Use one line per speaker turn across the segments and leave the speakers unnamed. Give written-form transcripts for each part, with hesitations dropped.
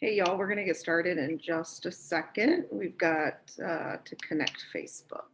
Hey y'all, we're gonna get started in just a second. We've got to connect Facebook.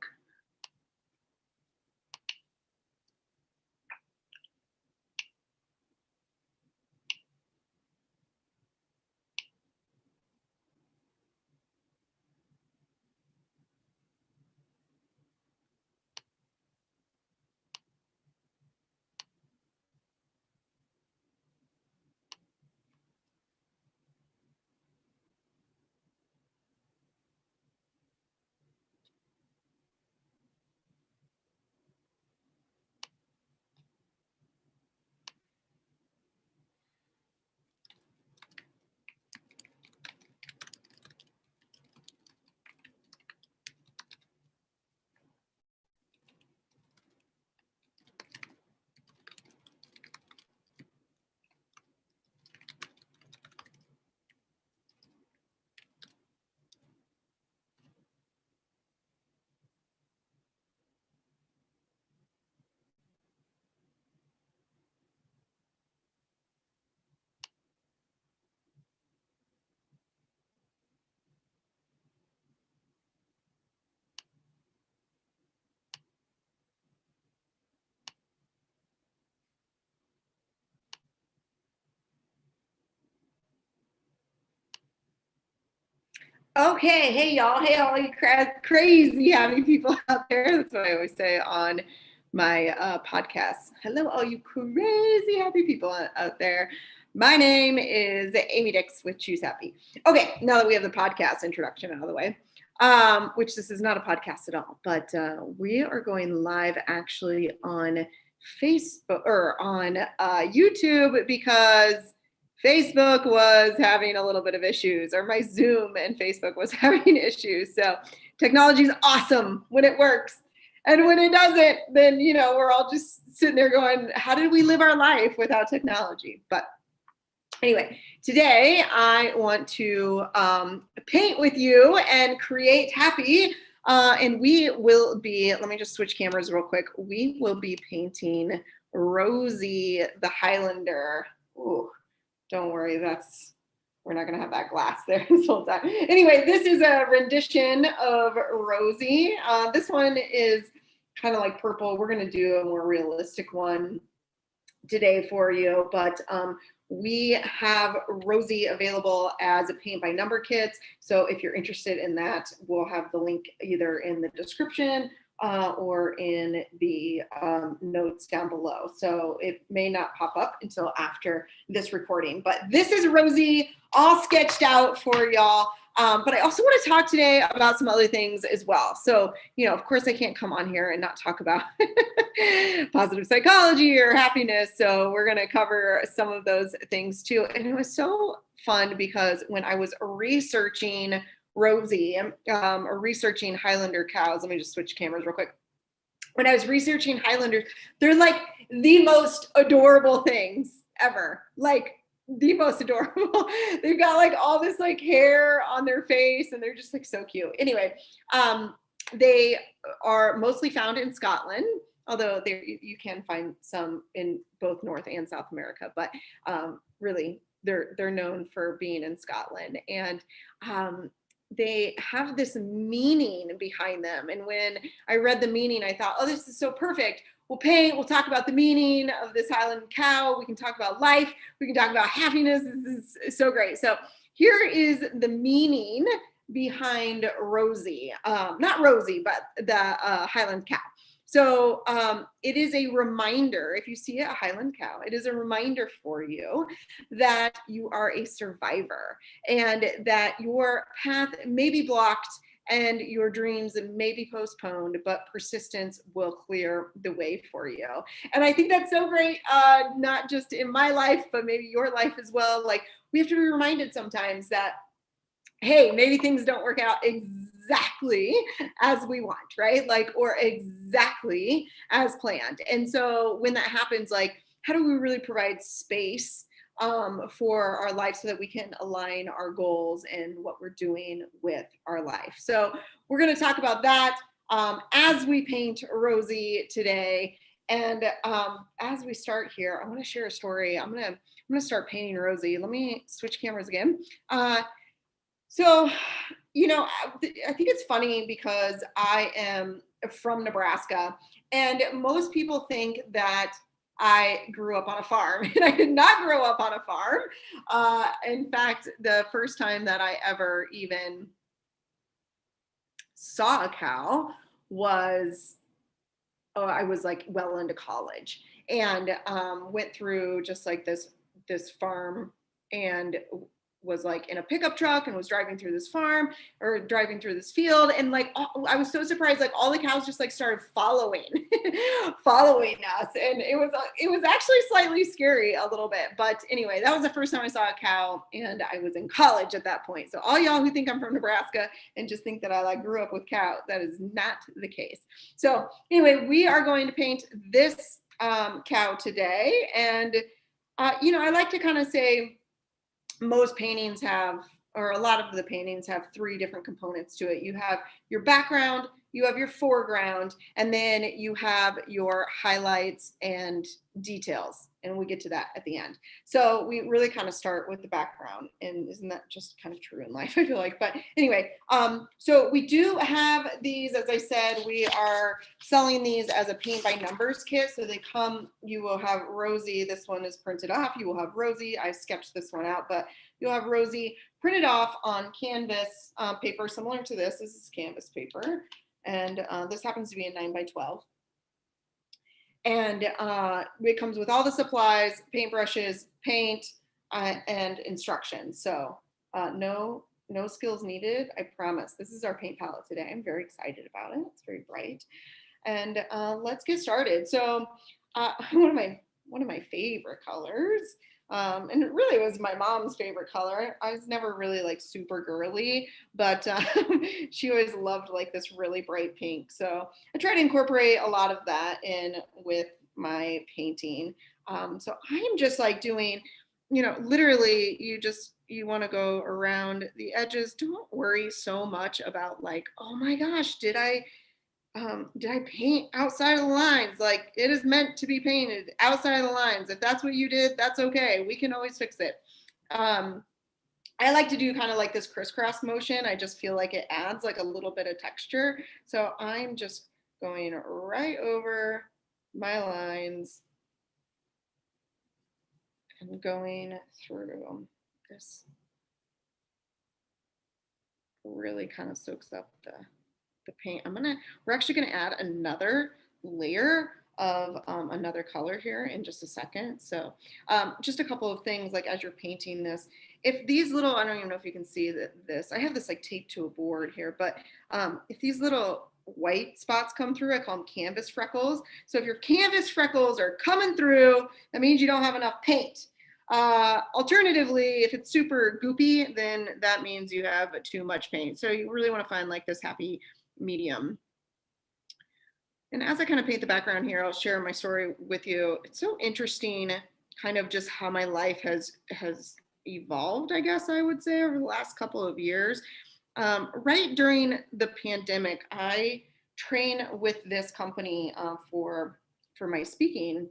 Okay, hey y'all, hey all you crazy happy people out there. That's what I always say on my podcast. Hello, all you crazy happy people out there. My name is Amy Dix with Choose Happy. Okay, now that we have the podcast introduction out of the way, which this is not a podcast at all, but we are going live actually on Facebook or on YouTube because Facebook was having a little bit of issues, or my Zoom and Facebook was having issues. So technology is awesome when it works. And when it doesn't, then, we're all just sitting there going, how did we live our life without technology? But anyway, today I want to paint with you and create happy. And we will be, let me just switch cameras real quick. We will be painting Rosy the Highlander. Ooh. Don't worry, we're not gonna have that glass there this whole time. Anyway, this is a rendition of Rosy. This one is kind of like purple. We're gonna do a more realistic one today for you, but we have Rosy available as a paint by number kits. So if you're interested in that, we'll have the link either in the description or in the notes down below. So it may not pop up until after this recording, but this is Rosy all sketched out for y'all. But I also want to talk today about some other things as well. So, of course I can't come on here and not talk about positive psychology or happiness. So we're going to cover some of those things too. And it was so fun because when I was researching Rosy, or researching Highlander cows. Let me just switch cameras real quick. When I was researching Highlanders, they're like the most adorable things ever. Like the most adorable. They've got like all this like hair on their face and they're just like so cute. Anyway, they are mostly found in Scotland, although you can find some in both North and South America, but really they're known for being in Scotland. And they have this meaning behind them. And when I read the meaning, I thought, oh, this is so perfect. We'll paint, we'll talk about the meaning of this Highland cow. We can talk about life. We can talk about happiness. This is so great. So here is the meaning behind Rosy. Not Rosy, but the Highland cow. So it is a reminder, if you see a Highland cow, it is a reminder for you that you are a survivor and that your path may be blocked and your dreams may be postponed, but persistence will clear the way for you. And I think that's so great, not just in my life, but maybe your life as well. Like we have to be reminded sometimes that, hey, maybe things don't work out exactly as we want, right? Like, or exactly as planned. And so when that happens, like, how do we really provide space for our life so that we can align our goals and what we're doing with our life? So we're going to talk about that as we paint Rosy today. And as we start here, I want to share a story. I'm gonna start painting Rosy. Let me switch cameras again. So, I think it's funny because I am from Nebraska, and most people think that I grew up on a farm, and I did not grow up on a farm. In fact, the first time that I ever even saw a cow was, oh, I was like well into college, and went through just like this farm, and was like in a pickup truck and was driving through this farm or driving through this field, and like I was so surprised, like all the cows just like started following following us, and it was actually slightly scary a little bit. But anyway, that was the first time I saw a cow, and I was in college at that point. So all y'all who think I'm from Nebraska and just think that I like grew up with cows, that is not the case. So anyway, we are going to paint this cow today, and I like to kind of say most paintings have, or a lot of the paintings have, three different components to it. You have your background, you have your foreground, and then you have your highlights and details. And we get to that at the end. So we really kind of start with the background. And isn't that just kind of true in life, I feel like? But anyway, so we do have these, as I said, we are selling these as a paint by numbers kit. So they come, you will have Rosy, this one is printed off. You will have Rosy, I sketched this one out, but you'll have Rosy printed off on canvas paper, similar to this. This is canvas paper. And this happens to be a 9x12. And it comes with all the supplies, paintbrushes, paint, and instructions. So no skills needed, I promise. This is our paint palette today. I'm very excited about it. It's very bright. And let's get started. So one of my favorite colors, and it really was my mom's favorite color. I was never really like super girly, but she always loved like this really bright pink. So I try to incorporate a lot of that in with my painting. So I'm just like doing, literally you want to go around the edges. Don't worry so much about like, oh my gosh, did I paint outside of the lines? Like, it is meant to be painted outside of the lines. If that's what you did, that's okay. We can always fix it. I like to do kind of like this crisscross motion. I just feel like it adds like a little bit of texture. So I'm just going right over my lines and going through this. Really kind of soaks up the paint. We're actually gonna add another layer of another color here in just a second. So just a couple of things, like as you're painting this, if these little, I don't even know if you can see this, I have this like taped to a board here, but if these little white spots come through, I call them canvas freckles. So if your canvas freckles are coming through, that means you don't have enough paint. Alternatively, if it's super goopy, then that means you have too much paint. So you really want to find like this happy medium. And as I kind of paint the background here, I'll share my story with you. It's so interesting kind of just how my life has evolved, I guess I would say, over the last couple of years. Right during the pandemic, I train with this company for my speaking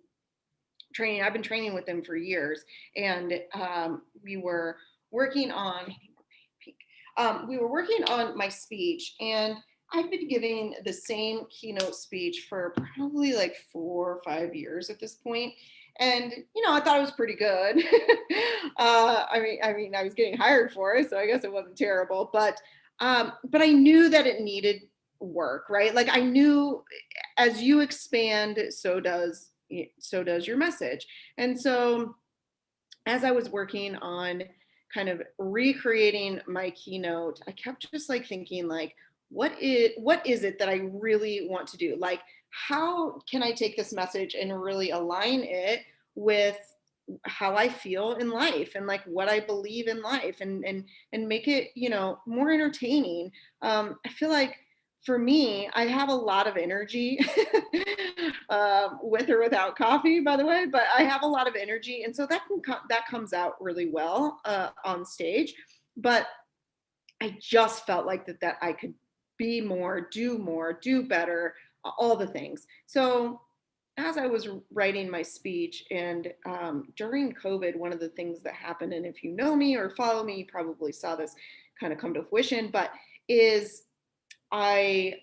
training. I've been training with them for years, and we were working on my speech, and I've been giving the same keynote speech for probably like 4 or 5 years at this point. And, I thought it was pretty good. I mean, I was getting hired for it, so I guess it wasn't terrible, but I knew that it needed work, right? Like I knew as you expand, so does your message. And so as I was working on kind of recreating my keynote, I kept just like thinking like, what is it that I really want to do? Like, how can I take this message and really align it with how I feel in life and like what I believe in life, and make it, more entertaining. I feel like for me, I have a lot of energy, with or without coffee, by the way, but I have a lot of energy. And so that comes out really well on stage. But I just felt like that I could be more, do better, all the things. So as I was writing my speech, and during COVID, one of the things that happened, and if you know me or follow me, you probably saw this kind of come to fruition, but is I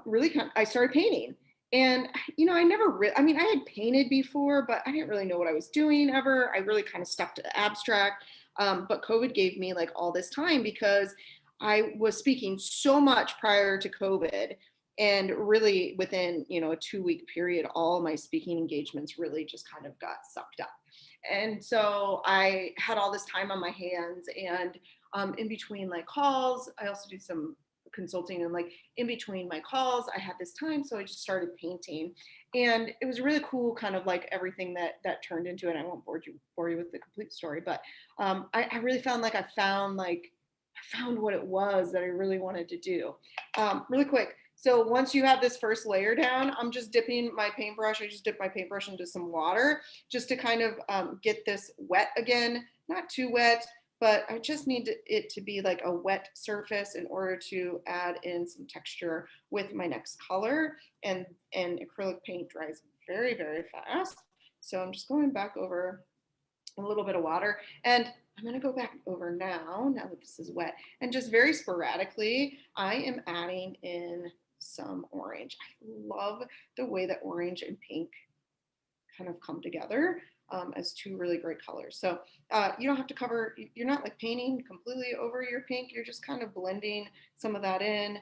really I started painting. And, I never really, I mean, I had painted before, but I didn't really know what I was doing ever. I really kind of stuck to abstract. But COVID gave me like all this time because I was speaking so much prior to COVID. And really within, a 2-week period, all my speaking engagements really just kind of got sucked up. And so I had all this time on my hands, and in between like calls, I also do some consulting, and like in between my calls I had this time, so I just started painting, and it was really cool, kind of like everything that turned into it. I won't bore you with the complete story, but I really found like I found what it was that I really wanted to do. Really quick, so once you have this first layer down, I'm just dipping my paintbrush. I just dip my paintbrush into some water just to kind of get this wet again, not too wet, but I just need it to be like a wet surface in order to add in some texture with my next color. And acrylic paint dries very, very fast. So I'm just going back over a little bit of water, and I'm going to go back over now that this is wet, and just very sporadically, I am adding in some orange. I love the way that orange and pink kind of come together as two really great colors. So you don't have to cover, you're not like painting completely over your pink, you're just kind of blending some of that in.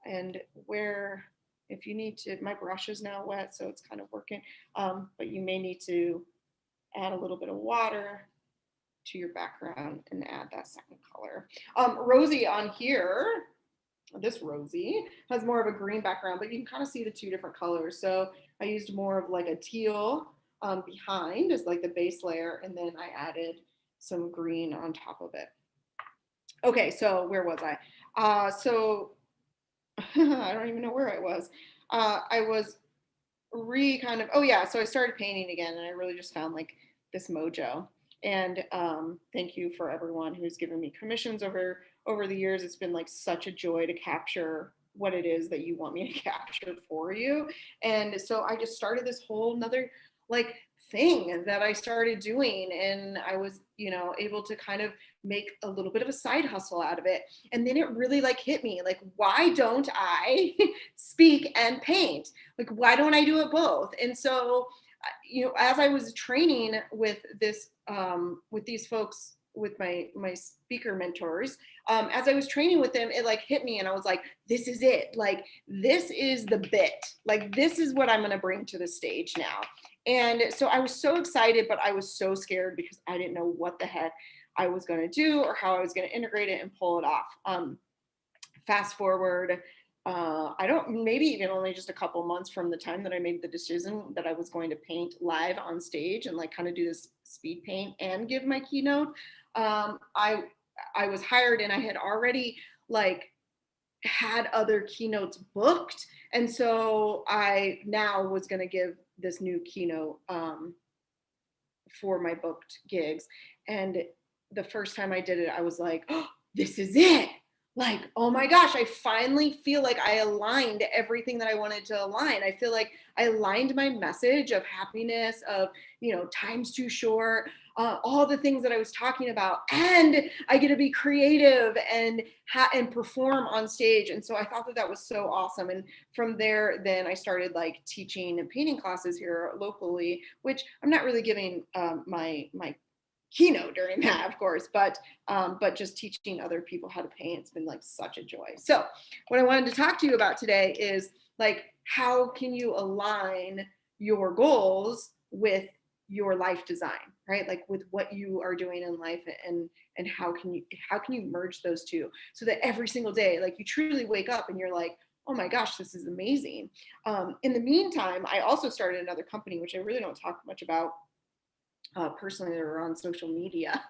And where, if you need to, my brush is now wet, so it's kind of working, but you may need to add a little bit of water to your background and add that second color. Rosy on here, this Rosy has more of a green background, but you can kind of see the two different colors. So I used more of like a teal behind as like the base layer, and then I added some green on top of it. Okay, so where was I? So I don't even know where I was. I was oh yeah, so I started painting again, and I really just found like this mojo. And thank you for everyone who's given me commissions over the years. It's been like such a joy to capture what it is that you want me to capture for you. And so I just started this whole nother like thing that I started doing, and I was, able to kind of make a little bit of a side hustle out of it. And then it really like hit me, like, why don't I speak and paint? Like, why don't I do it both? And so, as I was training with these folks, with my speaker mentors, as I was training with them, it like hit me, and I was like, this is it. Like, this is the bit. Like, this is what I'm going to bring to the stage now. And so I was so excited, but I was so scared because I didn't know what the heck I was going to do or how I was going to integrate it and pull it off. Fast forward, I don't, maybe even only just a couple months from the time that I made the decision that I was going to paint live on stage and like kind of do this speed paint and give my keynote. I was hired, and I had already like had other keynotes booked. And so I now was going to give this new keynote for my booked gigs. And the first time I did it, I was like, oh, this is it. Like, oh my gosh, I finally feel like I aligned everything that I wanted to align. I feel like I aligned my message of happiness, of, time's too short, all the things that I was talking about, and I get to be creative and perform on stage. And so I thought that was so awesome. And from there, then I started like teaching and painting classes here locally, which I'm not really giving my keynote during that, of course, but just teaching other people how to paint, it's been like such a joy. So what I wanted to talk to you about today is like, how can you align your goals with your life design, right? Like with what you are doing in life, and how can you merge those two so that every single day, like, you truly wake up and you're like, oh my gosh, this is amazing. In the meantime, I also started another company, which I really don't talk much about personally or on social media.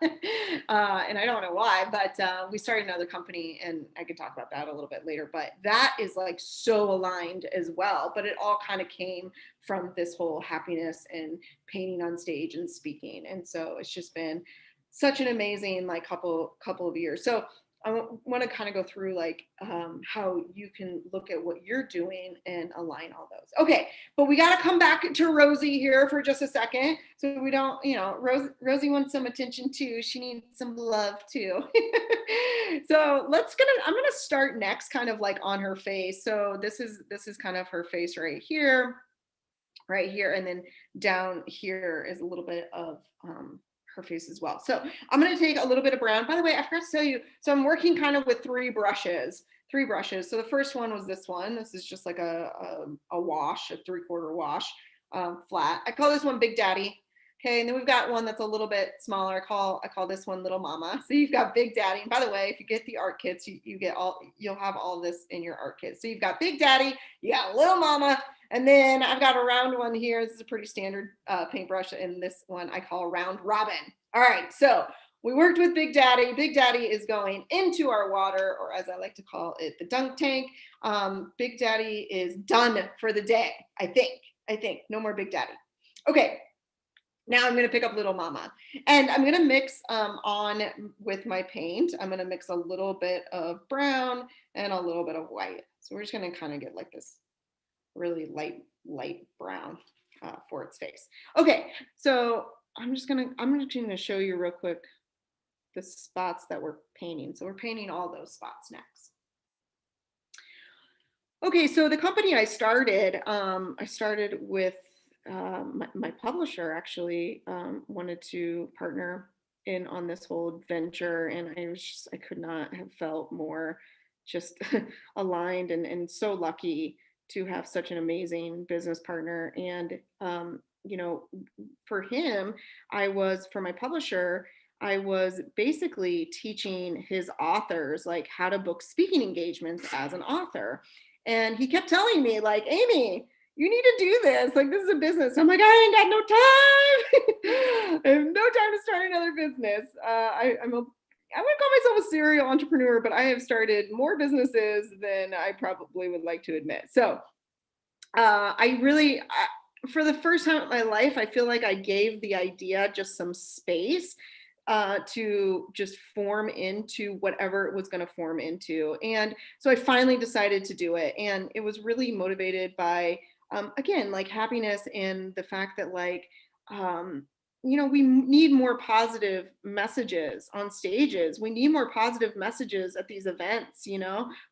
And I don't know why, but we started another company, and I can talk about that a little bit later, but that is like so aligned as well. But it all kind of came from this whole happiness and painting on stage and speaking. And so it's just been such an amazing like couple of years. So I want to kind of go through like how you can look at what you're doing and align all those. Okay, but we got to come back to Rosy here for just a second, so we don't, Rosy wants some attention too. She needs some love too. So I'm gonna start next, kind of like on her face. So this is kind of her face right here, and then down here is a little bit of her face as well. So I'm going to take a little bit of brown. By the way, I forgot to tell you, so I'm working kind of with three brushes. So the first one was this one. This is just like a wash, a 3/4 wash, flat. I call this one Big Daddy. Okay, and then we've got one that's a little bit smaller. I call this one Little Mama. So you've got Big Daddy. And by the way, if you get the art kits, you'll have all this in your art kit. So you've got Big Daddy, you got Little Mama, and then I've got a round one here. This is a pretty standard paintbrush, and this one I call Round Robin. All right, so we worked with Big Daddy. Big Daddy is going into our water, or as I like to call it, the dunk tank. Big Daddy is done for the day, I think. No more Big Daddy. Okay, now I'm going to pick up Little Mama, and I'm going to mix on with my paint. I'm going to mix a little bit of brown and a little bit of white. So we're just going to kind of get like this really light brown for its face. Okay, so I'm just gonna show you real quick the spots that we're painting. So we're painting all those spots next. Okay, so the company I started with my publisher actually wanted to partner in on this whole venture, and I could not have felt more just aligned and so lucky to have such an amazing business partner. And for my publisher, I was basically teaching his authors like how to book speaking engagements as an author. And he kept telling me, like, Amy, you need to do this. Like, this is a business. I'm like, I ain't got no time. I have no time to start another business. I wouldn't call myself a serial entrepreneur, but I have started more businesses than I probably would like to admit. So for the first time in my life, I feel like I gave the idea just some space to just form into whatever it was going to form into. And so I finally decided to do it. And it was really motivated by, again, like happiness and the fact that we need more positive messages on stages. We need more positive messages at these events.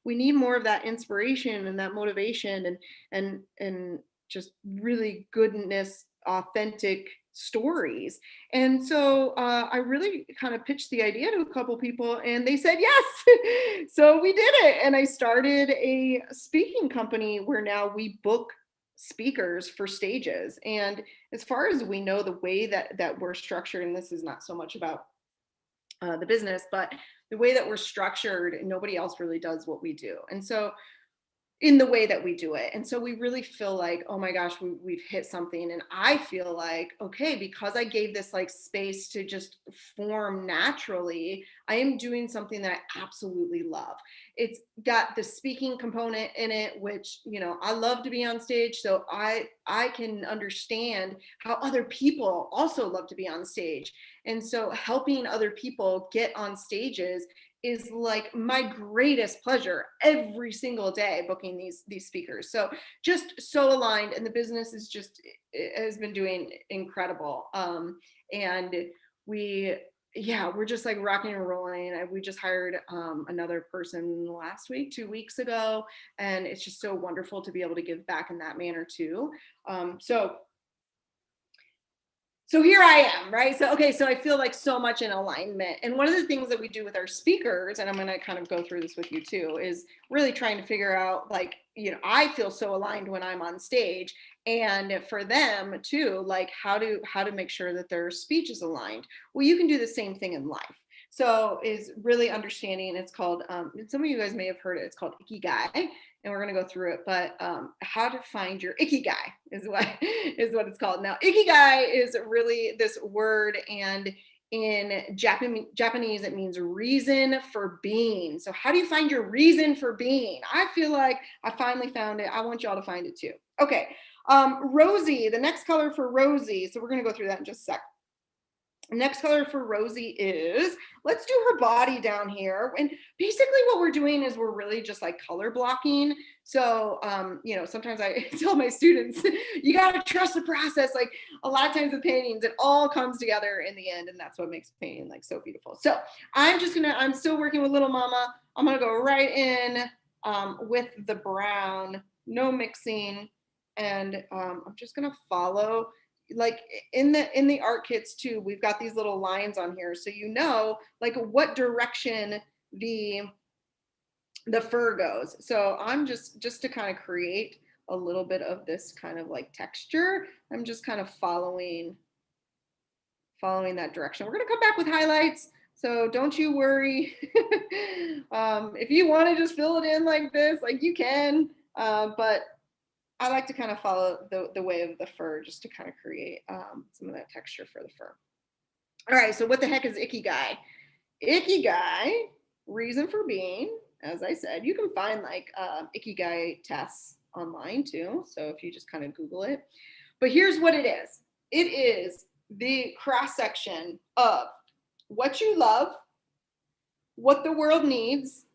We need more of that inspiration and that motivation and just really goodness, authentic stories. And so I really kind of pitched the idea to a couple people, and they said yes. So we did it, and I started a speaking company where now we book speakers for stages. And as far as we know, the way that we're structured, and this is not so much about the business, but the way that we're structured, nobody else really does what we do. And so in the way that we do it. And so we really feel like, oh my gosh, we've hit something. And I feel like, okay, because I gave this like space to just form naturally, I am doing something that I absolutely love. It's got the speaking component in it, which, I love to be on stage. So I can understand how other people also love to be on stage. And so helping other people get on stages is like my greatest pleasure every single day, booking these speakers. So just so aligned, and the business has been doing incredible. And we're just like rocking and rolling. We just hired another person last week, 2 weeks ago, and it's just so wonderful to be able to give back in that manner too. So here I am, right? So I feel like so much in alignment. And one of the things that we do with our speakers, and I'm going to kind of go through this with you too, is really trying to figure out, like, I feel so aligned when I'm on stage, and for them too, like how to make sure that their speech is aligned. Well, you can do the same thing in life. So is really understanding, it's called, some of you guys may have heard it, it's called Ikigai, and we're going to go through it, but how to find your Ikigai is what it's called. Now, Ikigai is really this word, and in Japanese, it means reason for being. So how do you find your reason for being? I feel like I finally found it. I want y'all to find it too. Okay, Rosy, the next color for Rosy. So we're going to go through that in just a sec. Next color for Rosy is, let's do her body down here. And basically what we're doing is we're really just like color blocking. So, you know, sometimes I tell my students, you got to trust the process. Like a lot of times with paintings, it all comes together in the end. And that's what makes painting like so beautiful. So I'm still working with Little Mama. I'm going to go right in with the brown, no mixing. And I'm just going to follow, like in the art kits too, we've got these little lines on here, so you know like what direction the fur goes. So I'm just to kind of create a little bit of this kind of like texture, I'm just kind of following that direction. We're going to come back with highlights, so don't you worry. If you want to just fill it in like this, like you can, but I like to kind of follow the way of the fur just to kind of create some of that texture for the fur. All right, so what the heck is Ikigai? Ikigai, reason for being, as I said, you can find like Ikigai tests online too. So if you just kind of Google it. But here's what it is. It is the cross section of what you love, what the world needs,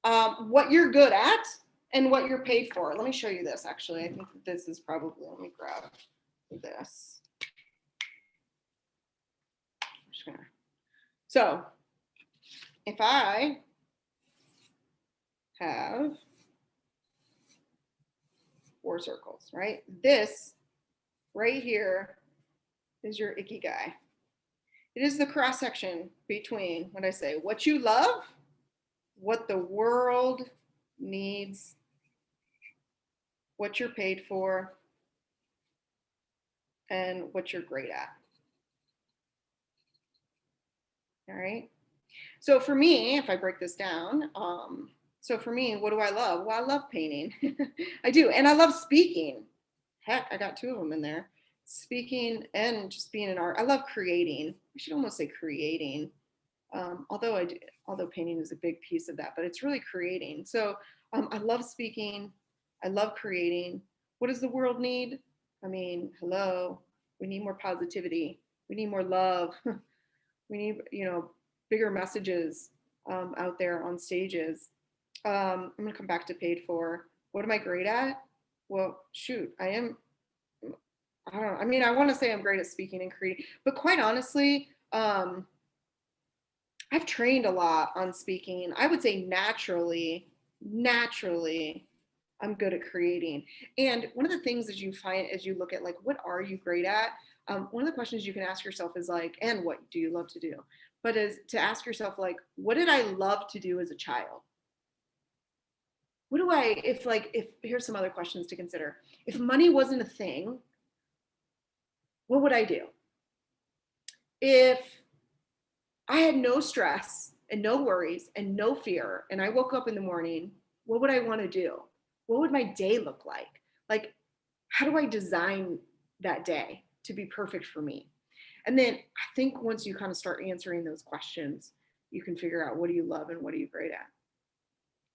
what you're good at, and what you're paid for. Let me show you this, actually. I think this is probably, let me grab this. So if I have 4 circles, right? This right here is your Ikigai. It is the cross section between, what I say, what you love, what the world needs, what you're paid for, and what you're great at. All right. So for me, if I break this down, so for me, what do I love? Well, I love painting. I do. And I love speaking. Heck, I got 2 of them in there. Speaking and just being an art. I love creating. I should almost say creating. Although painting is a big piece of that, but it's really creating. So I love speaking. I love creating. What does the world need? I mean, hello, we need more positivity. We need more love. We need, you know, bigger messages out there on stages. I'm gonna come back to paid for. What am I great at? Well, shoot, I don't know. I mean, I want to say I'm great at speaking and creating, but quite honestly, I've trained a lot on speaking. I would say naturally, I'm good at creating. And one of the things that you find as you look at like, what are you great at? One of the questions you can ask yourself is like, and what do you love to do? But is to ask yourself like, what did I love to do as a child? What do I, if here's some other questions to consider. If money wasn't a thing, what would I do? If I had no stress and no worries and no fear, and I woke up in the morning, what would I want to do? What would my day look like? Like, how do I design that day to be perfect for me? And then I think once you kind of start answering those questions, you can figure out what do you love and what are you great at.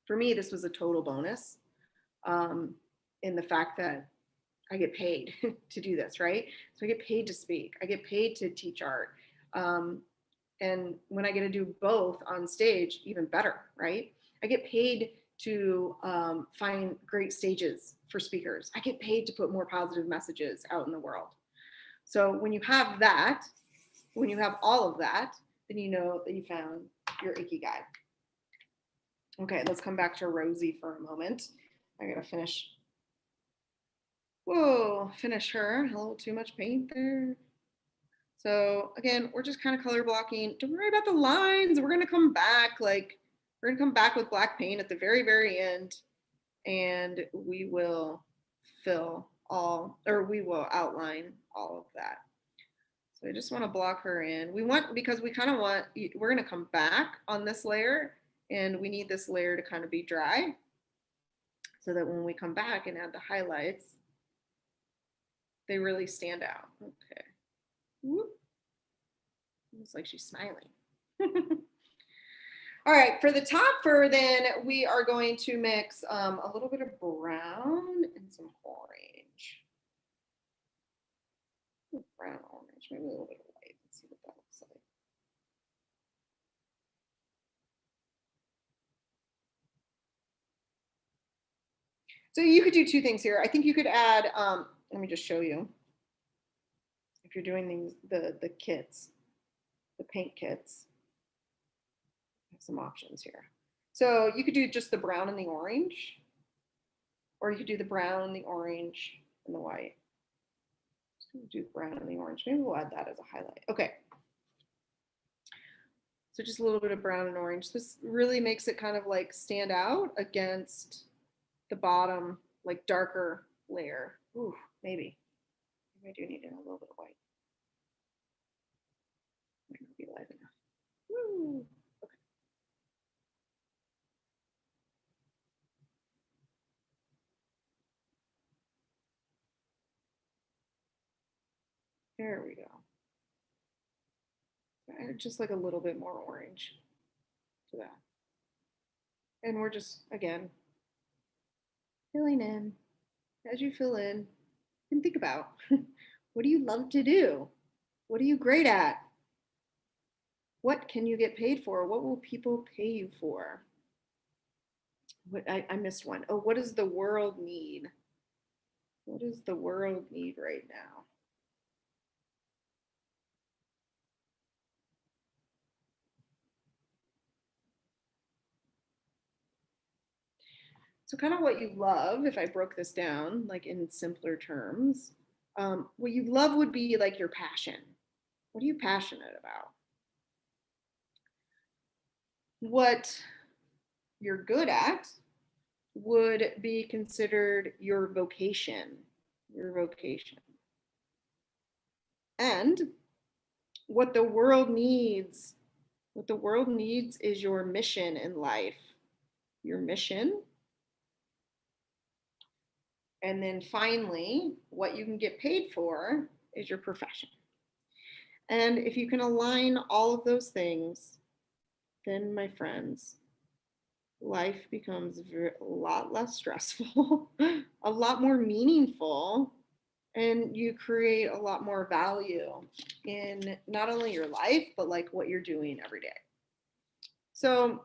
For me, this was a total bonus in the fact that I get paid to do this, right? So I get paid to speak. I get paid to teach art. And when I get to do both on stage, even better, right? I get paid to find great stages for speakers. I get paid to put more positive messages out in the world. So when you have that, when you have all of that, then you know that you found your Ikigai. Okay, let's come back to Rosy for a moment. I gotta finish. Whoa, finish her. A little too much paint there. So again, we're just kind of color blocking. Don't worry about the lines. We're gonna come back, we're gonna come back with black paint at the very, very end, and we will we will outline all of that. So I just want to block her in. Because we kind of want, we're gonna come back on this layer, and we need this layer to kind of be dry so that when we come back and add the highlights, they really stand out. Okay. Whoop. Looks like she's smiling. All right, for the top fur, then we are going to mix a little bit of brown and some orange. Brown, orange, maybe a little bit of white. Let's see So you could do two things here. I think you could add, let me just show you. If you're doing these, the kits, the paint kits, I have some options here. So you could do just the brown and the orange, or you could do the brown, the orange, and the white. So we'll do the brown and the orange. Maybe we'll add that as a highlight. Okay. So just a little bit of brown and orange. This really makes it kind of like stand out against the bottom, like darker layer. Ooh, maybe. Maybe I do need a little bit of white. Might not be light enough. Woo. Okay. There we go. Just like a little bit more orange to that. And we're just, again, filling in. As you fill in, you can think about what do you love to do? What are you great at? What can you get paid for? What will people pay you for? What I missed one. Oh, what does the world need? What does the world need right now? So kind of what you love, if I broke this down, like in simpler terms, what you love would be like your passion. What are you passionate about? What you're good at would be considered your vocation, your vocation. And what the world needs, what the world needs is your mission in life, your mission. And then finally, what you can get paid for is your profession. And if you can align all of those things, then my friends, life becomes a lot less stressful, a lot more meaningful, and you create a lot more value in not only your life, but like what you're doing every day. So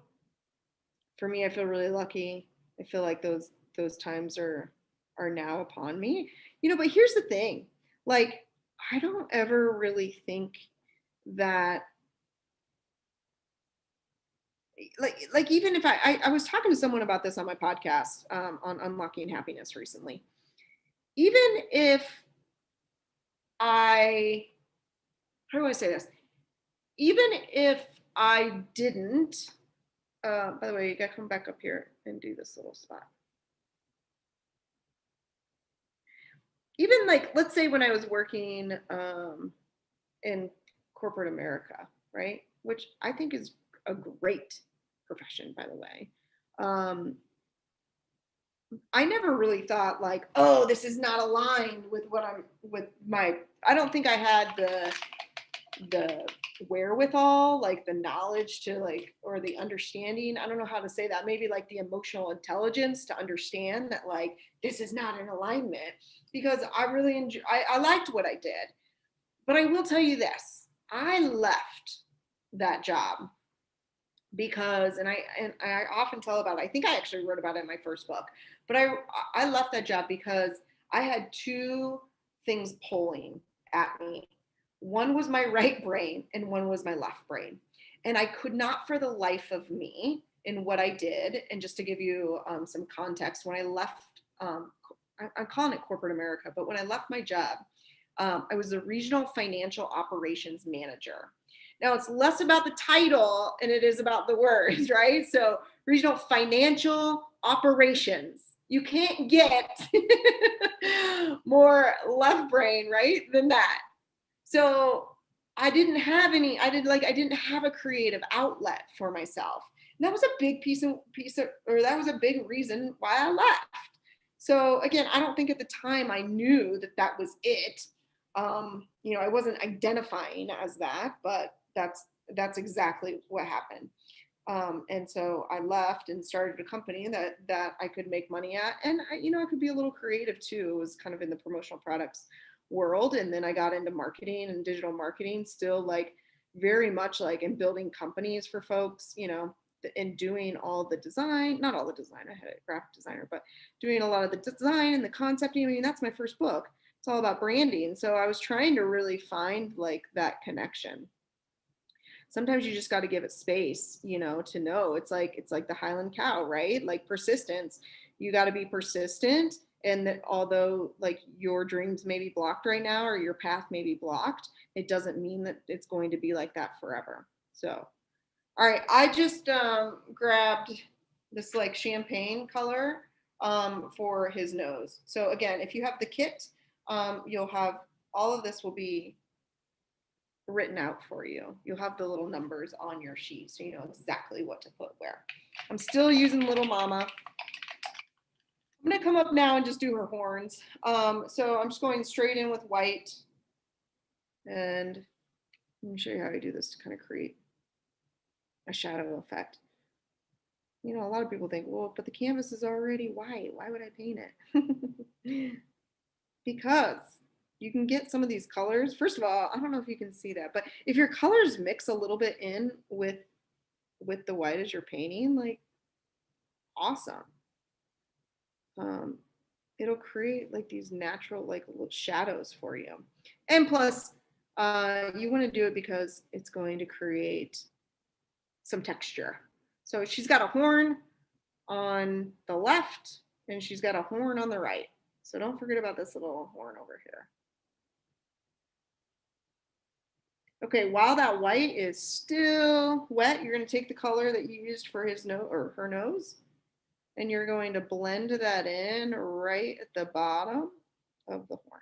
for me, I feel really lucky. I feel like those times are now upon me. But here's the thing. Like, I don't ever really think that like even if I was talking to someone about this on my podcast on unlocking happiness recently. Even if I how do I say this? Even if I didn't, by the way, you gotta come back up here and do this little spot. Even like, let's say when I was working in corporate America, right? Which I think is a great profession, by the way. I never really thought like, oh, this is not aligned with what I'm with my. I don't think I had the wherewithal, like the knowledge to like, or the understanding. I don't know how to say that. Maybe like the emotional intelligence to understand that like this is not in alignment, because I really enjoy. I liked what I did, but I will tell you this: I left that job because and I often tell about it. I think I actually wrote about it in my first book, but I left that job because I had two things pulling at me. One was my right brain and one was my left brain, and I could not for the life of me in what I did. And just to give you some context, when I left, I'm calling it corporate America, but when I left my job, I was the regional financial operations manager. Now it's less about the title and it is about the words, right? So regional financial operations. You can't get more left brain, right, than that. So I didn't have I didn't have a creative outlet for myself. And that was a big or that was a big reason why I left. So again, I don't think at the time I knew that that was it. I wasn't identifying as that, but that's exactly what happened. And so I left and started a company that I could make money at, and I could be a little creative too. It was kind of in the promotional products world, and then I got into marketing and digital marketing, still like very much like in building companies for folks, in doing all the design, not all the design, I had a graphic designer, but doing a lot of the design and the concepting. I mean, that's my first book. It's all about branding. So I was trying to really find like that connection. Sometimes you just got to give it space, to know. It's like the Highland cow, right? Like persistence. You got to be persistent. And that although like your dreams may be blocked right now or your path may be blocked, it doesn't mean that it's going to be like that forever. So, all right, I just grabbed this like champagne color for his nose. So again, if you have the kit, you'll have all of this will be written out for you. You'll have the little numbers on your sheet so you know exactly what to put where. I'm still using Little Mama. I'm gonna come up now and just do her horns. So I'm just going straight in with white. And let me show you how I do this to kind of create a shadow effect. A lot of people think, well, but the canvas is already white. Why would I paint it? Because you can get some of these colors. First of all, I don't know if you can see that, but if your colors mix a little bit in with the white as you're painting, like awesome. It'll create like these natural like little shadows for you. And plus, you want to do it because it's going to create some texture. So she's got a horn on the left and she's got a horn on the right. So don't forget about this little horn over here. Okay, while that white is still wet, you're going to take the color that you used for his nose or her nose, and you're going to blend that in right at the bottom of the horn.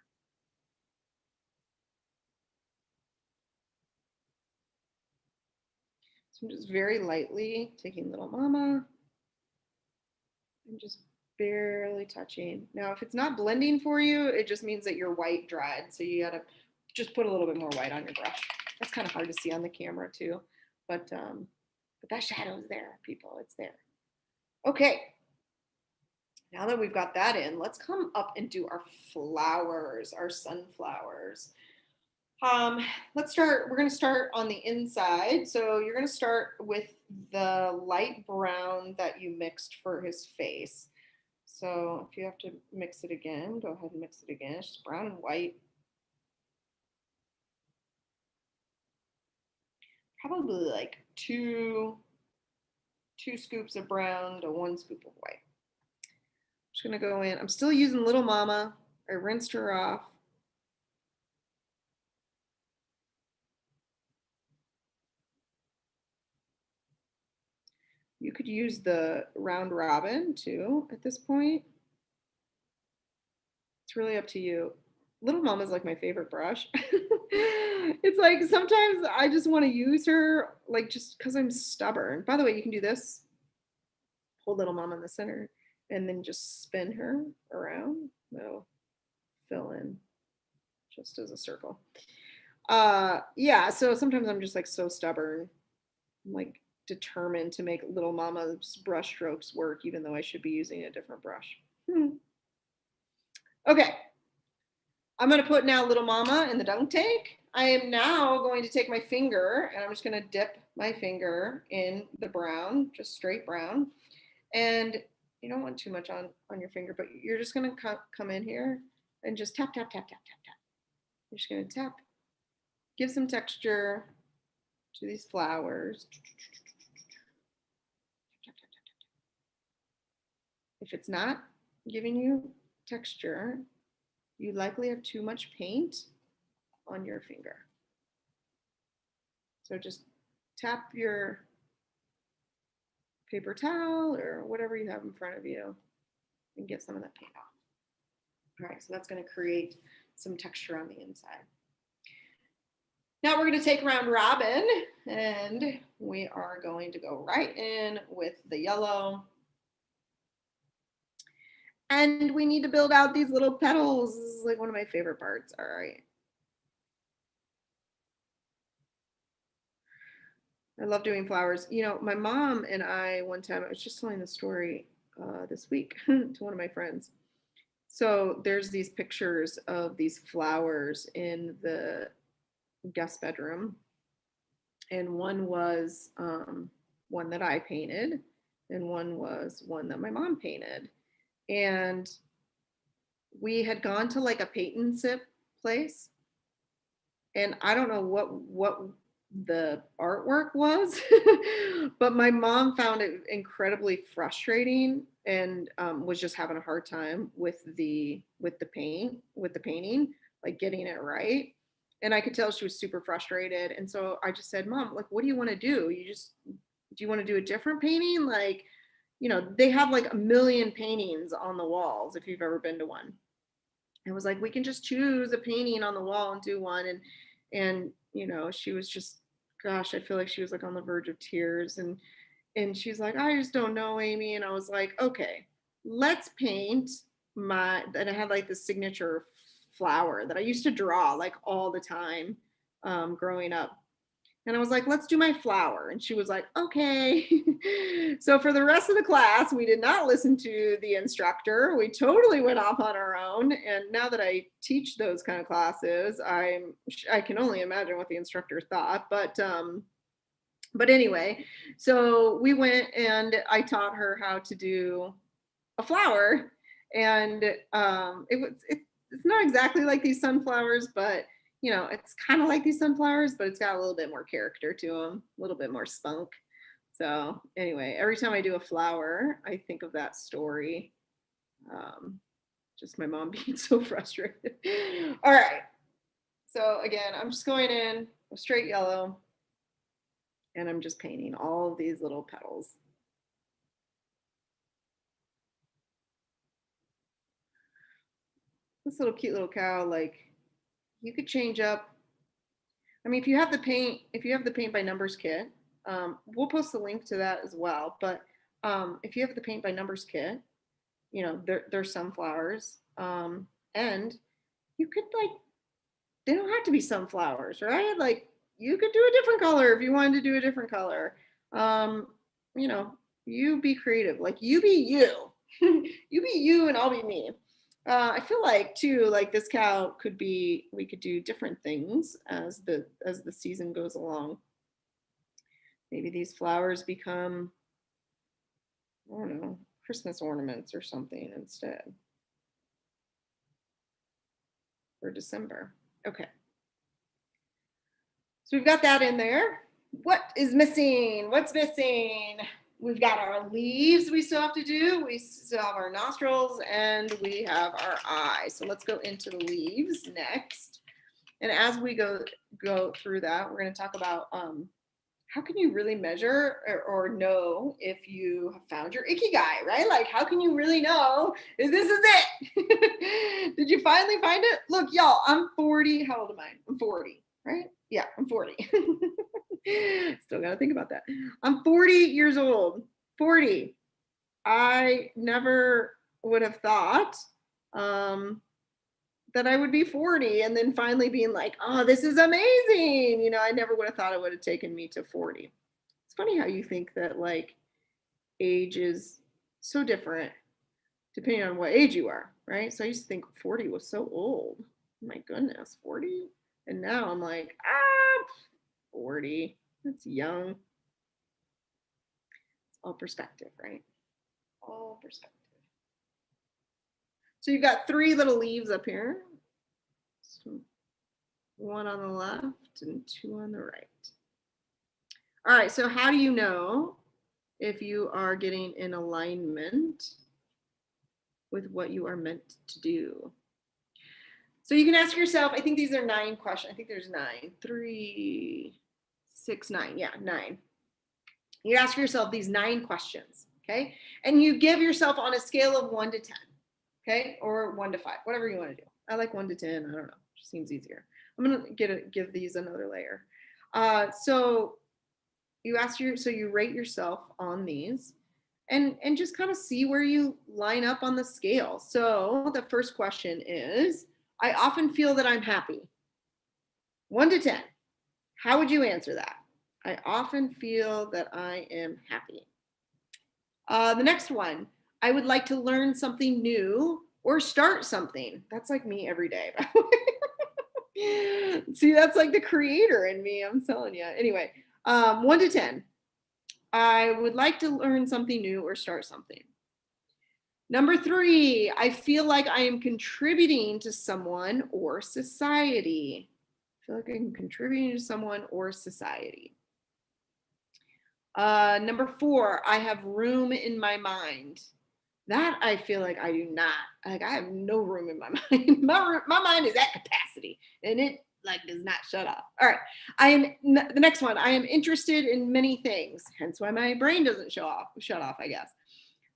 So I'm just very lightly taking Little Mama and just barely touching. Now, if it's not blending for you, it just means that your white dried. So you gotta just put a little bit more white on your brush. That's kind of hard to see on the camera too, but that shadow is there, people. It's there. Okay. Now that we've got that in, let's come up and do our flowers, our sunflowers. Let's start. We're going to start on the inside. So you're going to start with the light brown that you mixed for his face. So if you have to mix it again, go ahead and mix it again. It's just brown and white. Probably like two scoops of brown to 1 scoop of white. I'm just going to go in. I'm still using Little Mama. I rinsed her off. You could use the round robin too at this point. It's really up to you. Little Mama is like my favorite brush. It's like sometimes I just want to use her like just because I'm stubborn. By the way, you can do this. Hold Little Mama in the center and then just spin her around. That'll fill in just as a circle. Yeah, so sometimes I'm just like so stubborn. I'm like determined to make Little Mama's brush strokes work, even though I should be using a different brush. Okay, I'm gonna put now Little Mama in the dunk tank. I am now going to take my finger and I'm just gonna dip my finger in the brown, just straight brown. And you don't want too much on your finger, but you're just gonna come in here and just tap, tap, tap, tap, tap, tap. You're just gonna tap, give some texture to these flowers. If it's not giving you texture, you likely have too much paint on your finger. So just tap your paper towel or whatever you have in front of you and get some of that paint off. All right, so that's going to create some texture on the inside. Now we're going to take round robin and we are going to go right in with the yellow. And we need to build out these little petals. This is like one of my favorite parts. All right. I love doing flowers. My mom and I, one time, I was just telling the story this week to one of my friends. So there's these pictures of these flowers in the guest bedroom. And one was one that I painted, and one was one that my mom painted. And we had gone to like a paint and sip place, and I don't know what the artwork was, but my mom found it incredibly frustrating and was just having a hard time with the painting, like getting it right. And I could tell she was super frustrated. And so I just said, Mom, like, what do you want to do? Do you want to do a different painting? Like, they have like a million paintings on the walls if you've ever been to one. It was like, we can just choose a painting on the wall and do one. And she was just, gosh, I feel like she was like on the verge of tears. And she's like, I just don't know, Amy. And I was like, okay, let's paint and I had like this signature flower that I used to draw like all the time growing up. And I was like, let's do my flower. And she was like, okay. So for the rest of the class, we did not listen to the instructor. We totally went off on our own. And now that I teach those kind of classes, I can only imagine what the instructor thought. But anyway, so we went and I taught her how to do a flower. And it's not exactly like these sunflowers, but it's kind of like these sunflowers, but it's got a little bit more character to them, a little bit more spunk. So anyway, every time I do a flower, I think of that story. Just my mom being so frustrated. All right. So again, I'm just going in with straight yellow, and I'm just painting all of these little petals. This little cute little cow, like, you could change up. I mean, if you have the paint by numbers kit, we'll post the link to that as well. But if you have the paint by numbers kit, there's sunflowers, and you could they don't have to be sunflowers, right? Like, you could do a different color if you wanted to do a different color. You be creative, like you be you, you be you, and I'll be me. I feel like too, like this cow we could do different things as the season goes along. Maybe these flowers become, I don't know, Christmas ornaments or something instead for December. Okay. So we've got that in there. What is missing? What's missing? We've got our leaves we still have to do. We still have our nostrils, and we have our eyes. So let's go into the leaves next. And as we go through that, we're going to talk about how can you really measure or know if you have found your ikigai, right? Like, how can you really know if this is it? Did you finally find it? Look, y'all, I'm 40. How old am I? I'm 40, right? Yeah, I'm 40. Still got to think about that. I'm 40 years old. 40. I never would have thought that I would be 40 and then finally being like, oh, this is amazing. I never would have thought it would have taken me to 40. It's funny how you think that like age is so different depending on what age you are, right? So I used to think 40 was so old. My goodness, 40? And now I'm like, 40. That's young. It's all perspective, right? All perspective. So you've got 3 little leaves up here. So 1 on the left and 2 on the right. All right, so how do you know if you are getting in alignment with what you are meant to do? So you can ask yourself, I think these are 9 questions. I think there's 9. 3, 6, 9. Yeah, 9. You ask yourself these 9 questions, okay? And you give yourself on a scale of 1 to 10, okay? Or 1 to 5, whatever you want to do. I like 1 to 10. I don't know. It just seems easier. I'm going to give these another layer. So you rate yourself on these and just kind of see where you line up on the scale. So the first question is, I often feel that I'm happy. 1 to 10. How would you answer that? I often feel that I am happy. The next one, I would like to learn something new or start something. That's like me every day. See, that's like the creator in me, I'm telling you. Anyway, 1 to 10. I would like to learn something new or start something. Number 3, I feel like I am contributing to someone or society. I feel like I'm contributing to someone or society. Number 4, I have room in my mind. That I feel like I do not. Like I have no room in my mind. My mind is at capacity and it like does not shut off. All right. The next one. I am interested in many things. Hence why my brain doesn't shut off, I guess.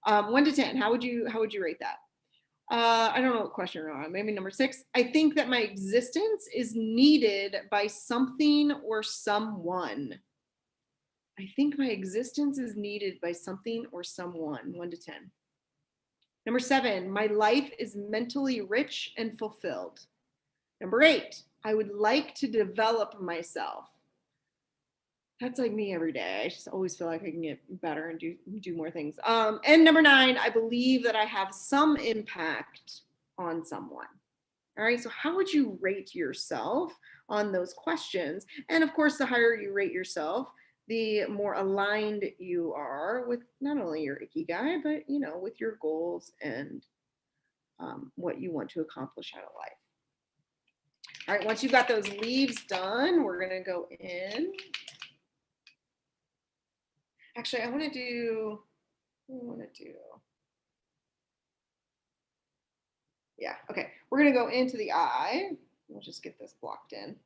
1 to 10. How would you rate that? I don't know what question you're on. Maybe number 6. I think that my existence is needed by something or someone. I think my existence is needed by something or someone. 1 to 10. Number 7, my life is mentally rich and fulfilled. Number 8, I would like to develop myself. That's like me every day. I just always feel like I can get better and do more things. And number 9, I believe that I have some impact on someone. All right, so how would you rate yourself on those questions? And of course, the higher you rate yourself, the more aligned you are with not only your ikigai, but with your goals and what you want to accomplish out of life. All right, once you've got those leaves done, we're gonna go in. Actually, I want to do. Yeah, okay. We're gonna go into the eye. We'll just get this blocked in.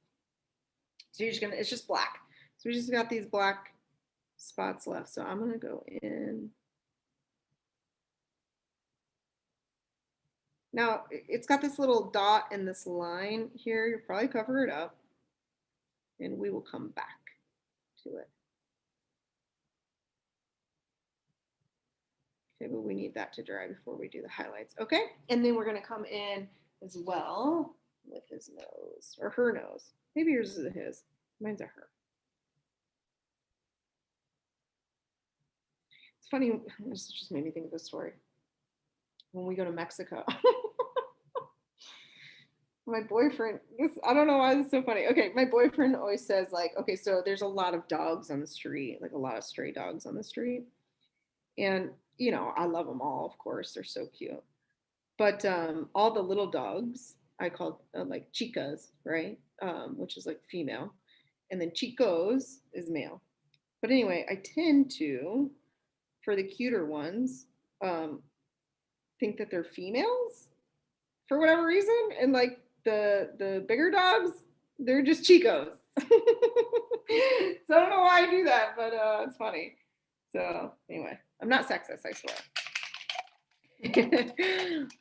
So you're just gonna. It's just black. So we just got these black spots left. So I'm gonna go in. Now it's got this little dot and this line here. You'll probably cover it up, and we will come back to it. Okay, but we need that to dry before we do the highlights. Okay, and then we're gonna come in as well with his nose or her nose. Maybe yours is a his. Mine's a her. It's funny. This just made me think of a story. When we go to Mexico, my boyfriend. I don't know why this is so funny. Okay, my boyfriend always says like, okay, so there's a lot of dogs on the street, like a lot of stray dogs on the street, and I love them all. Of course, they're so cute. But all the little dogs I call like chicas, right? Which is like female, and then chicos is male. But anyway, I tend to, for the cuter ones, think that they're females for whatever reason, and like the bigger dogs, they're just chicos. So I don't know why I do that, but it's funny. So anyway, I'm not sexist, I swear.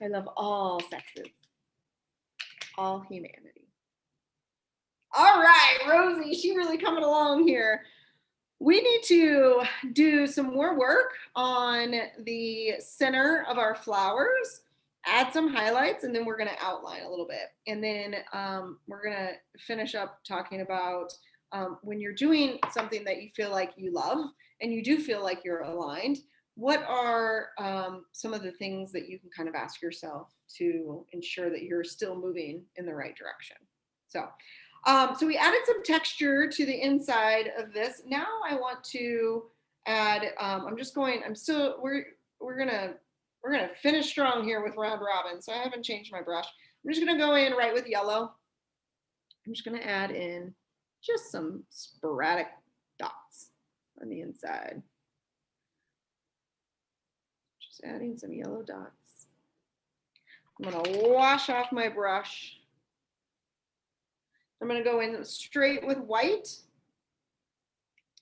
I love all sexes, all humanity. All right, Rosie, she really coming along here. We need to do some more work on the center of our flowers, add some highlights, and then we're going to outline a little bit. And then we're going to finish up talking about when you're doing something that you feel like you love and you do feel like you're aligned, what are some of the things that you can kind of ask yourself to ensure that you're still moving in the right direction? So we added some texture to the inside of this. Now I want to add, we're gonna finish strong here with round robin. So I haven't changed my brush. I'm just gonna go in right with yellow. I'm just gonna add in just some sporadic dots on the inside. Just adding some yellow dots. I'm gonna wash off my brush. I'm going to go in straight with white,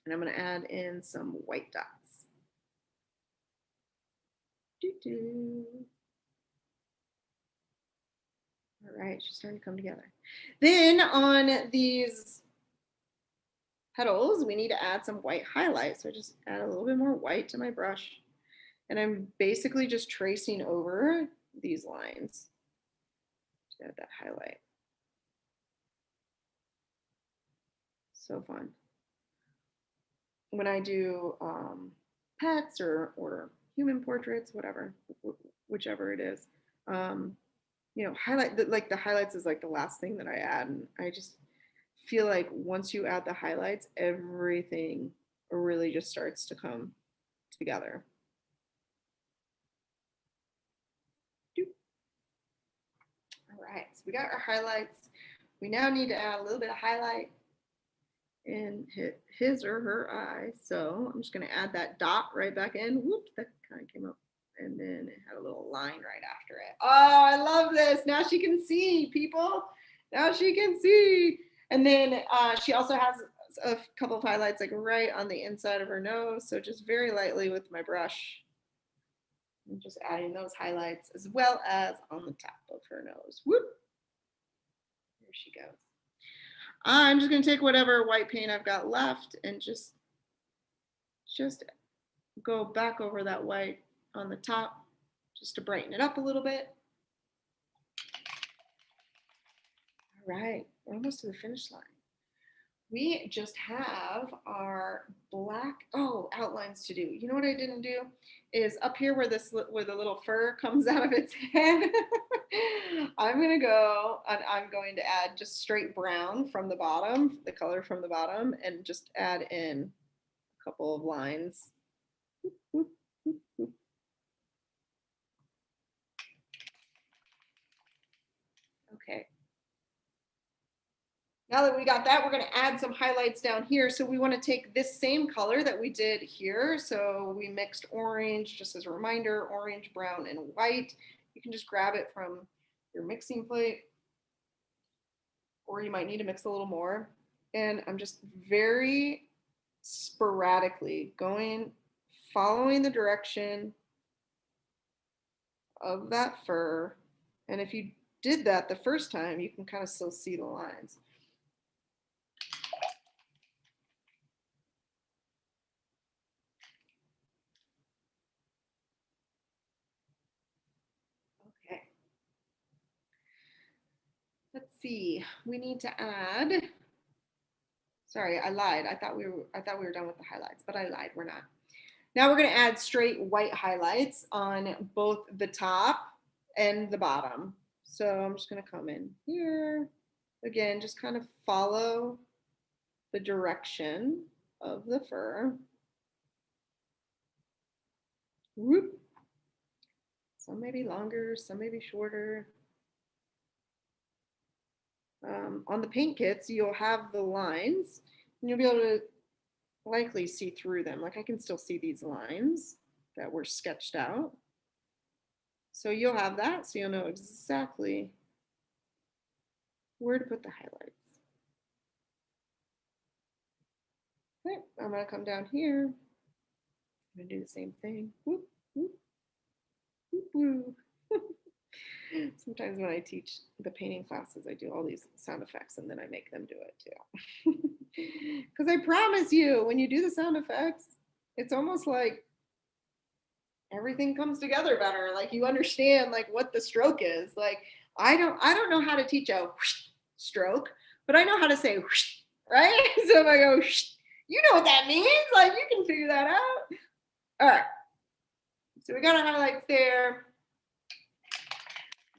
and I'm going to add in some white dots. All right, she's starting to come together. Then on these petals, we need to add some white highlight. So I just add a little bit more white to my brush, and I'm basically just tracing over these lines to add that highlight. So fun. When I do pets or human portraits, whatever, whichever it is, highlight the highlights is like the last thing that I add, and I just feel like once you add the highlights, everything really just starts to come together. All right, so we got our highlights. We now need to add a little bit of highlight in his or her eye. So I'm just going to add that dot right back in. Whoops, that kind of came up. And then it had a little line right after it. Oh, I love this. Now she can see, people. Now she can see. And then she also has a couple of highlights like right on the inside of her nose. So just very lightly with my brush. I'm just adding those highlights as well as on the top of her nose. Whoop. There she goes. I'm just going to take whatever white paint I've got left and just go back over that white on the top just to brighten it up a little bit. All right, we're almost to the finish line. We just have our black, outlines to do. You know what I didn't do is up here where the little fur comes out of its head. I'm gonna go and I'm going to add just straight brown from the bottom, the color from the bottom, and just add in a couple of lines. Okay. Now that we got that, we're going to add some highlights down here. So we want to take this same color that we did here. So we mixed orange, just as a reminder, orange, brown, and white. You can just grab it from your mixing plate, or you might need to mix a little more. And I'm just very sporadically following the direction of that fur. And if you did that the first time, you can kind of still see the lines. Okay. Let's see. We need to add. Sorry, I lied. I thought we were done with the highlights, but I lied. We're not. Now we're going to add straight white highlights on both the top and the bottom. So I'm just going to come in here. Again, just kind of follow the direction of the fur. Whoop. Some may be longer, some may be shorter. On the paint kits, you'll have the lines and you'll be able to likely see through them. Like I can still see these lines that were sketched out. So you'll have that, so you'll know exactly where to put the highlights. Okay, I'm gonna come down here. I'm gonna do the same thing. Whoop, whoop, whoop, whoop. Sometimes when I teach the painting classes, I do all these sound effects and then I make them do it too. Because I promise you, when you do the sound effects, it's almost like everything comes together better. Like you understand like what the stroke is. Like I don't know how to teach a whoosh stroke, but I know how to say whoosh, right? So if I go whoosh, you know what that means. Like you can figure that out. All right. So we got our highlights there.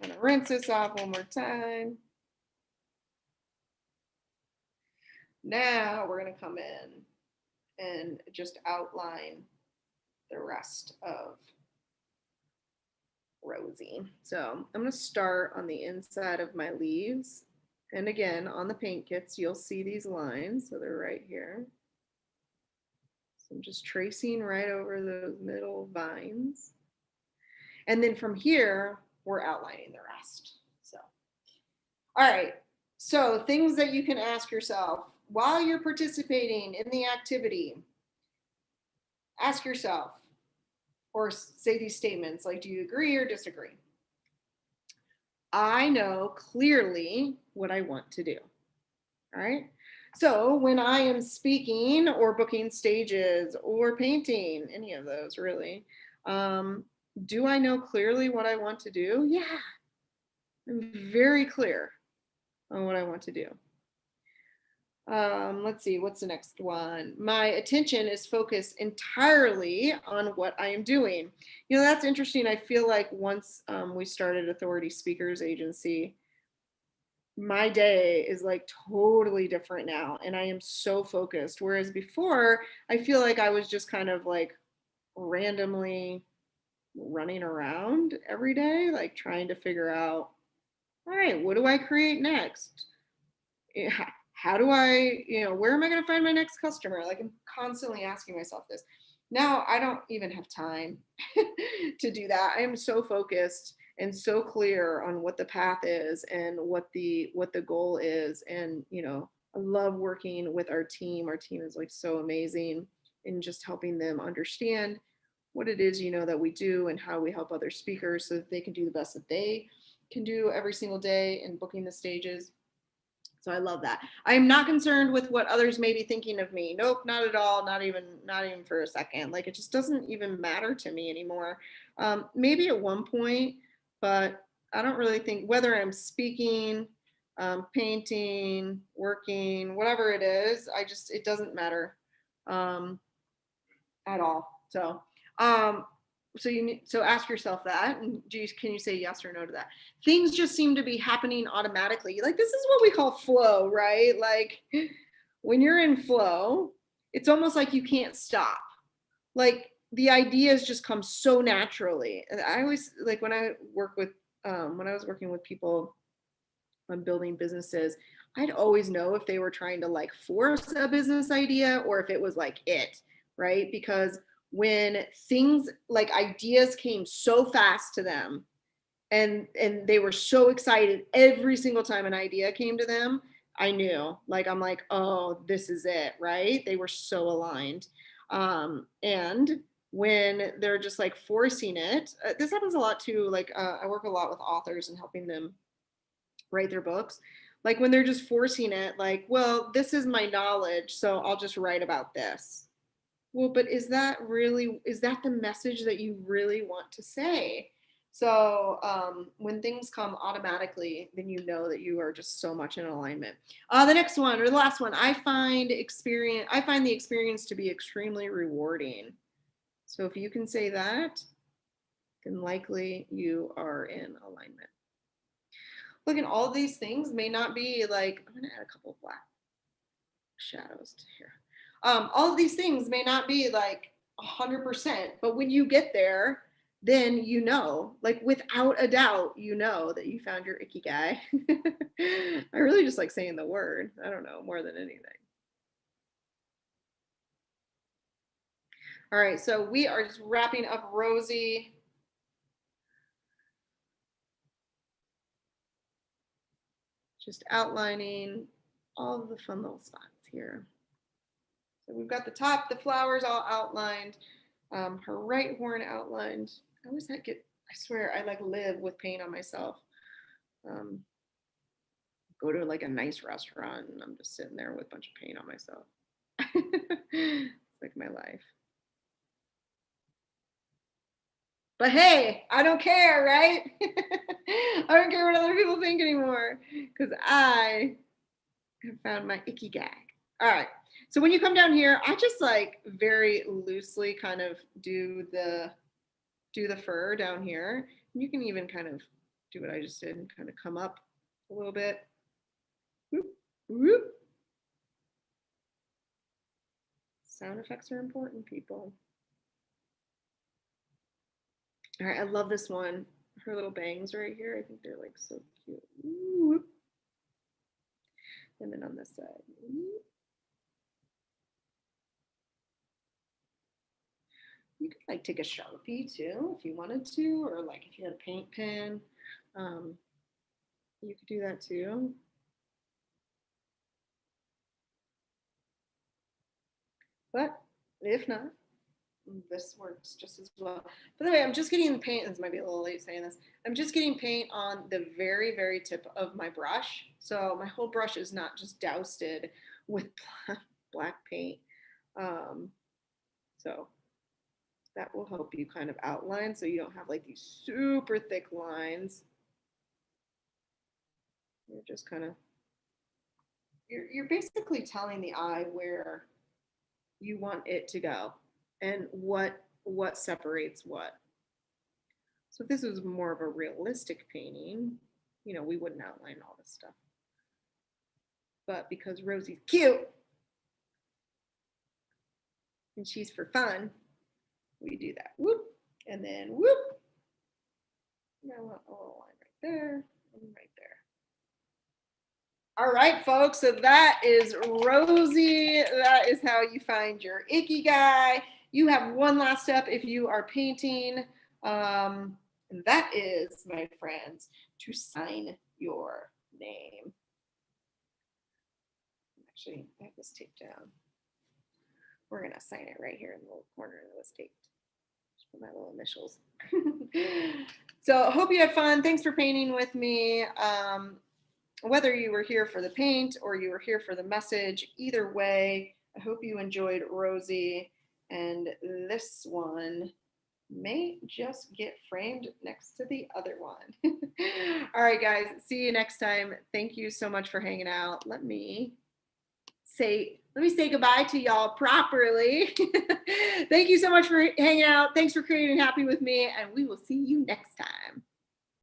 I'm gonna rinse this off one more time. Now we're gonna come in and just outline the rest of Rosy. So I'm gonna start on the inside of my leaves. And again, on the paint kits, you'll see these lines. So they're right here. So I'm just tracing right over those middle vines. And then from here, we're outlining the rest. So, all right. So things that you can ask yourself while you're participating in the activity. Ask yourself or say these statements like, do you agree or disagree? I know clearly what I want to do. All right. So when I am speaking or booking stages or painting, any of those really, do I know clearly what I want to do? Yeah, I'm very clear on what I want to do. Let's see, what's the next one? My attention is focused entirely on what I am doing. You know, that's interesting. I feel like once we started Authority Speakers Agency, my day is like totally different now, and I am so focused. Whereas before, I feel like I was just kind of like randomly running around every day, like trying to figure out, all right, what do I create next? How do I, where am I going to find my next customer? Like I'm constantly asking myself this. Now I don't even have time to do that. I am so focused and so clear on what the path is and what the goal is. And I love working with our team. Our team is like so amazing in just helping them understand what it is that we do and how we help other speakers so that they can do the best that they can do every single day in booking the stages. So I love that. I am not concerned with what others may be thinking of me. Nope, not at all. Not even for a second. Like it just doesn't even matter to me anymore. Maybe at one point, but I don't really think whether I'm speaking, painting, working, whatever it is. It doesn't matter um, at all. Um, so ask yourself that, and can you say yes or no to that? Things just seem to be happening automatically. Like this is what we call flow, right? Like when you're in flow, it's almost like you can't stop. Like the ideas just come so naturally. And I always like when I was working with people on building businesses, I'd always know if they were trying to like force a business idea or if it was like it, right? Because when things like ideas came so fast to them and they were so excited every single time an idea came to them, I knew, like I'm like, oh, this is it, right? They were so aligned. And when they're just like forcing it, this happens a lot too. Like I work a lot with authors and helping them write their books. Like when they're just forcing it, like, well, this is my knowledge, so I'll just write about this. Well, but is that the message that you really want to say? So when things come automatically, then you know that you are just so much in alignment. The next one or the last one, I find the experience to be extremely rewarding. So if you can say that, then likely you are in alignment. Look, and all these things may not be like, I'm gonna add a couple of black shadows to here. All of these things may not be like 100%, but when you get there, then like without a doubt, that you found your icky guy. I really just like saying the word. I don't know, more than anything. All right, so we are just wrapping up Rosy. Just outlining all of the fun little spots here. So we've got the top, the flowers all outlined, her right horn outlined. I swear, I like live with paint on myself. Um, go to like a nice restaurant and I'm just sitting there with a bunch of paint on myself. It's like my life. But hey, I don't care, right? I don't care what other people think anymore because I have found my icky gag. All right. So when you come down here, I just like very loosely kind of do the fur down here. You can even kind of do what I just did and kind of come up a little bit. Whoop, whoop. Sound effects are important, people. All right, I love this one. Her little bangs right here. I think they're like so cute. Whoop. And then on this side. Whoop. You could like take a Sharpie too if you wanted to, or like if you had a paint pen, you could do that too. But if not, this works just as well. By the way, I'm just getting paint. This might be a little late saying this. I'm just getting paint on the very, very tip of my brush. So my whole brush is not just doused with black paint. So that will help you kind of outline so you don't have like these super thick lines. You're just kind of, you're basically telling the eye where you want it to go and what separates what. So if this was more of a realistic painting, we wouldn't outline all this stuff. but because Rosie's cute and she's for fun, we do that. Whoop, and then whoop. I want a little line right there and right there. All right, folks, so that is Rosy. That is how you find your icky guy. You have one last step if you are painting, and that is, my friends, to sign your name. Actually, I have this taped down. We're gonna sign it right here in the little corner that was taped. Just put my little initials. So hope you had fun. Thanks for painting with me. Whether you were here for the paint or you were here for the message, either way, I hope you enjoyed Rosy. And this one may just get framed next to the other one. All right, guys, see you next time. Thank you so much for hanging out. Let me say goodbye to y'all properly. Thank you so much for hanging out. Thanks for creating happy with me, and we will see you next time.